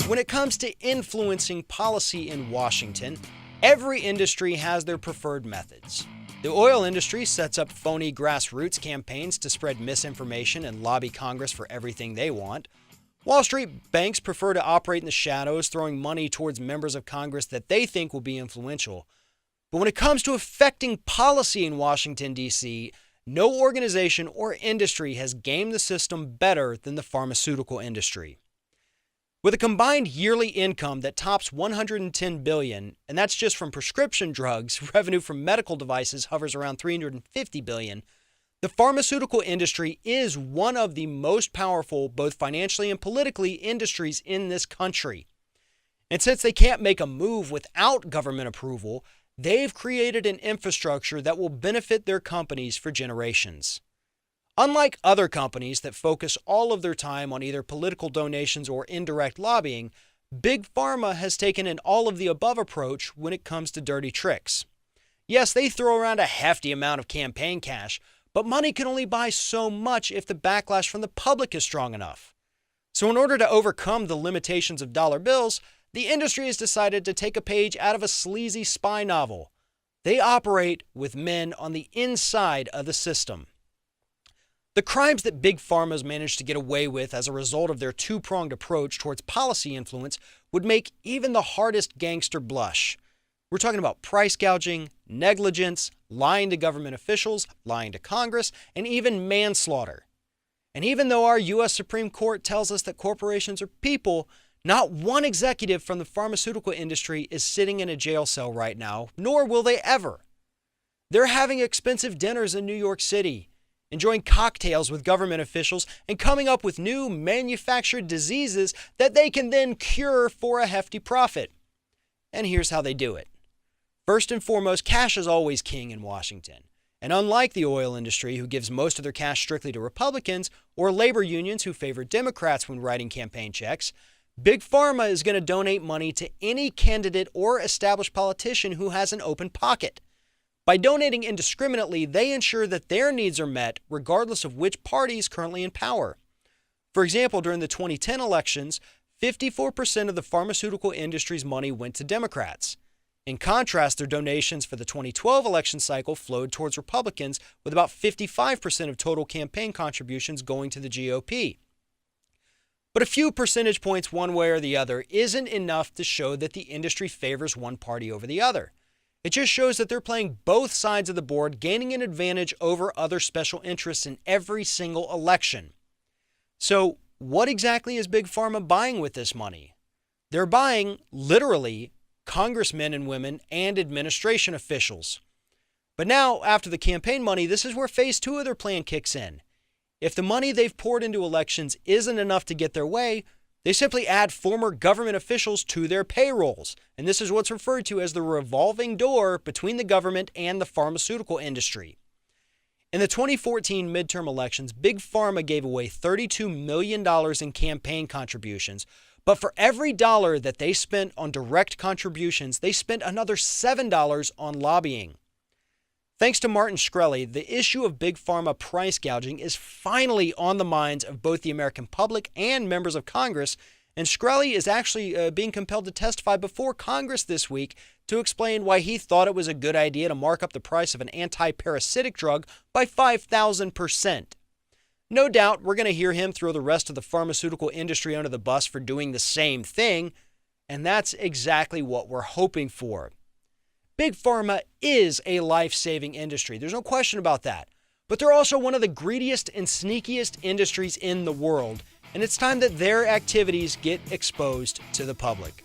When it comes to influencing policy in Washington, every industry has their preferred methods. The oil industry sets up phony grassroots campaigns to spread misinformation and lobby Congress for everything they want. Wall Street banks prefer to operate in the shadows, throwing money towards members of Congress that they think will be influential. But when it comes to affecting policy in Washington, D.C., no organization or industry has gamed the system better than the pharmaceutical industry. With a combined yearly income that tops $110 billion, and that's just from prescription drugs, revenue from medical devices hovers around $350 billion, the pharmaceutical industry is one of the most powerful, both financially and politically, industries in this country. And since they can't make a move without government approval, they've created an infrastructure that will benefit their companies for generations. Unlike other companies that focus all of their time on either political donations or indirect lobbying, Big Pharma has taken an all-of-the-above approach when it comes to dirty tricks. Yes, they throw around a hefty amount of campaign cash, but money can only buy so much if the backlash from the public is strong enough. So in order to overcome the limitations of dollar bills, the industry has decided to take a page out of a sleazy spy novel. They operate with men on the inside of the system. The crimes that Big Pharma's managed to get away with as a result of their two-pronged approach towards policy influence would make even the hardest gangster blush. We're talking about price gouging, negligence, lying to government officials, lying to Congress, and even manslaughter. And even though our U.S. Supreme Court tells us that corporations are people, not one executive from the pharmaceutical industry is sitting in a jail cell right now, nor will they ever. They're having expensive dinners in New York City, enjoying cocktails with government officials, and coming up with new manufactured diseases that they can then cure for a hefty profit. And here's how they do it. First and foremost, cash is always king in Washington. And unlike the oil industry, who gives most of their cash strictly to Republicans, or labor unions who favor Democrats when writing campaign checks, Big Pharma is going to donate money to any candidate or established politician who has an open pocket. By donating indiscriminately, they ensure that their needs are met regardless of which party is currently in power. For example, during the 2010 elections, 54% of the pharmaceutical industry's money went to Democrats. In contrast, their donations for the 2012 election cycle flowed towards Republicans, with about 55% of total campaign contributions going to the GOP. But a few percentage points one way or the other isn't enough to show that the industry favors one party over the other. It just shows that they're playing both sides of the board, gaining an advantage over other special interests in every single election. So, what exactly is Big Pharma buying with this money? They're buying, literally, congressmen and women and administration officials. But now, after the campaign money, this is where phase 2 of their plan kicks in. If the money they've poured into elections isn't enough to get their way, they simply add former government officials to their payrolls, and this is what's referred to as the revolving door between the government and the pharmaceutical industry. In the 2014 midterm elections, Big Pharma gave away $32 million in campaign contributions, but for every dollar that they spent on direct contributions, they spent another $7 on lobbying. Thanks to Martin Shkreli, the issue of Big Pharma price gouging is finally on the minds of both the American public and members of Congress, and Shkreli is actually being compelled to testify before Congress this week to explain why he thought it was a good idea to mark up the price of an anti-parasitic drug by 5,000%. No doubt we're going to hear him throw the rest of the pharmaceutical industry under the bus for doing the same thing, and that's exactly what we're hoping for. Big Pharma is a life-saving industry. There's no question about that. But they're also one of the greediest and sneakiest industries in the world, and it's time that their activities get exposed to the public.